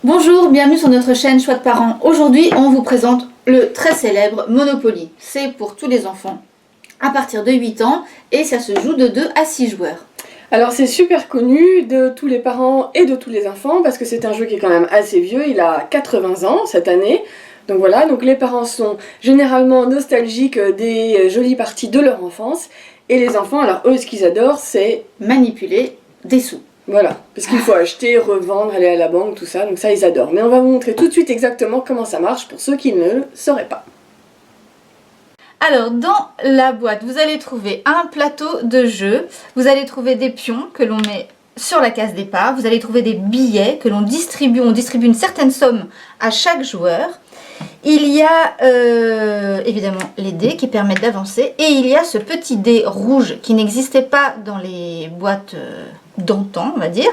Bonjour, bienvenue sur notre chaîne Choix de parents. Aujourd'hui, on vous présente le très célèbre Monopoly. C'est pour tous les enfants à partir de 8 ans et ça se joue de 2 à 6 joueurs. Alors c'est super connu de tous les parents et de tous les enfants parce que c'est un jeu qui est quand même assez vieux, il a 80 ans cette année. Donc voilà, donc les parents sont généralement nostalgiques des jolies parties de leur enfance et les enfants, alors eux ce qu'ils adorent c'est Manipuler des sous. voilà, parce qu'il faut acheter, revendre, aller à la banque, tout ça, donc ça ils adorent. Mais on va vous montrer tout de suite exactement comment ça marche pour ceux qui ne le sauraient pas. Alors, dans la boîte, vous allez trouver un plateau de jeu. Vous allez trouver des pions que l'on met sur la case départ. Vous allez trouver des billets que l'on distribue. On distribue une certaine somme à chaque joueur. Il y a évidemment les dés qui permettent d'avancer. Et il y a ce petit dé rouge qui n'existait pas dans les boîtes d'antan, on va dire.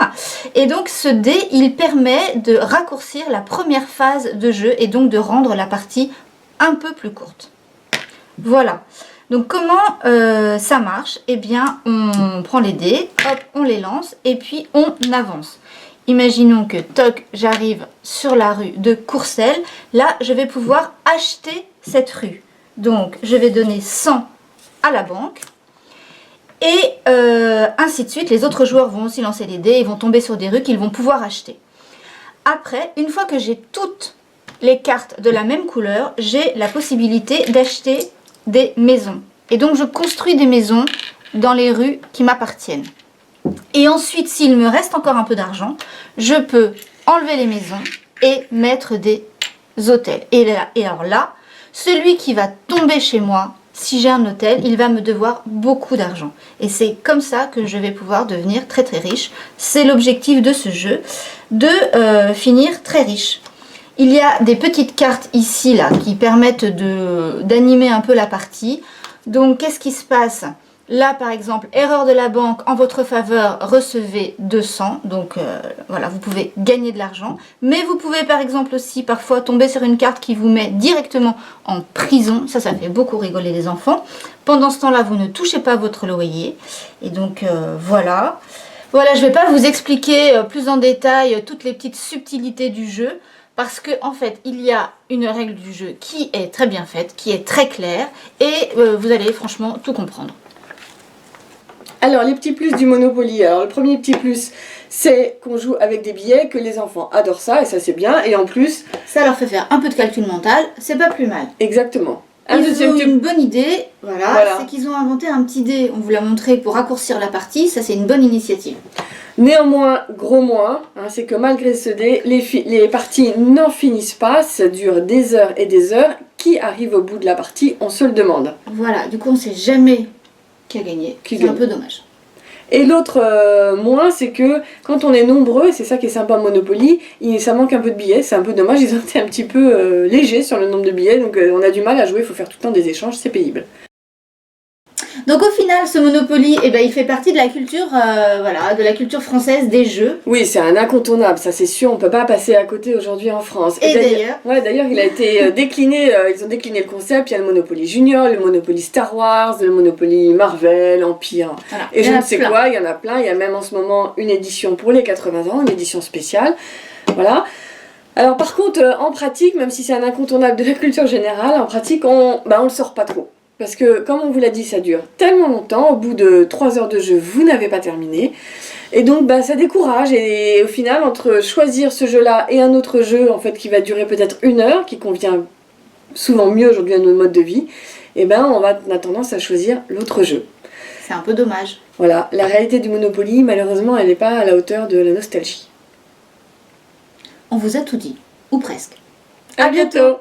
Et donc, ce dé, il permet de raccourcir la première phase de jeu et donc de rendre la partie un peu plus courte. Voilà, donc comment ça marche? Eh bien, on prend les dés, hop, on les lance et puis on avance. Imaginons que, toc, j'arrive sur la rue de Courcelles. Là, je vais pouvoir acheter cette rue. Donc, je vais donner 100 à la banque. Et ainsi de suite, les autres joueurs vont aussi lancer les dés et vont tomber sur des rues qu'ils vont pouvoir acheter. Après, une fois que j'ai toutes les cartes de la même couleur, j'ai la possibilité d'acheter des maisons. Et donc, je construis des maisons dans les rues qui m'appartiennent. Et ensuite, s'il me reste encore un peu d'argent, je peux enlever les maisons et mettre des hôtels. Et alors là, celui qui va tomber chez moi, si j'ai un hôtel, il va me devoir beaucoup d'argent. Et c'est comme ça que je vais pouvoir devenir très très riche. C'est l'objectif de ce jeu, de finir très riche. Il y a des petites cartes ici là qui permettent d'animer un peu la partie. Donc qu'est-ce qui se passe? Là par exemple, erreur de la banque en votre faveur, recevez 200. Donc voilà, vous pouvez gagner de l'argent. Mais vous pouvez par exemple aussi parfois tomber sur une carte qui vous met directement en prison. Ça fait beaucoup rigoler les enfants. Pendant ce temps-là, vous ne touchez pas votre loyer. Et donc voilà. Voilà, je ne vais pas vous expliquer plus en détail toutes les petites subtilités du jeu. Parce qu'en fait, il y a une règle du jeu qui est très bien faite, qui est très claire, et vous allez franchement tout comprendre. Alors les petits plus du Monopoly, alors le premier petit plus c'est qu'on joue avec des billets, que les enfants adorent ça et ça c'est bien, et en plus ça leur fait faire un peu de calcul mental, c'est pas plus mal. Exactement. Ils ont une bonne idée, voilà. C'est qu'ils ont inventé un petit dé, on vous l'a montré pour raccourcir la partie, ça c'est une bonne initiative. Néanmoins, gros moins, c'est que malgré ce dé, les parties n'en finissent pas, ça dure des heures et des heures. Qui arrive au bout de la partie, on se le demande. Voilà, du coup on sait jamais qui a gagné, c'est un peu dommage. Et l'autre moins, c'est que quand on est nombreux, et c'est ça qui est sympa à Monopoly, ça manque un peu de billets, c'est un peu dommage, ils ont été un petit peu légers sur le nombre de billets, donc on a du mal à jouer, il faut faire tout le temps des échanges, c'est pénible. Donc au final, ce Monopoly, eh ben, il fait partie de la culture, de la culture française des jeux. Oui, c'est un incontournable, ça c'est sûr, on peut pas passer à côté aujourd'hui en France. Et d'ailleurs, d'ailleurs, il a été décliné, ils ont décliné le concept. Il y a le Monopoly Junior, le Monopoly Star Wars, le Monopoly Marvel, Empire, voilà, et je ne sais quoi, il y en a plein. Il y a même en ce moment une édition pour les 80 ans, une édition spéciale. Voilà. Alors par contre, en pratique, même si c'est un incontournable de la culture générale, en pratique, on le sort pas trop. Parce que, comme on vous l'a dit, ça dure tellement longtemps, au bout de 3 heures de jeu, vous n'avez pas terminé. Et donc, ça décourage. Et au final, entre choisir ce jeu-là et un autre jeu, en fait, qui va durer peut-être 1 heure, qui convient souvent mieux aujourd'hui à notre mode de vie, on a tendance à choisir l'autre jeu. C'est un peu dommage. Voilà, la réalité du Monopoly, malheureusement, elle n'est pas à la hauteur de la nostalgie. On vous a tout dit, ou presque. À bientôt.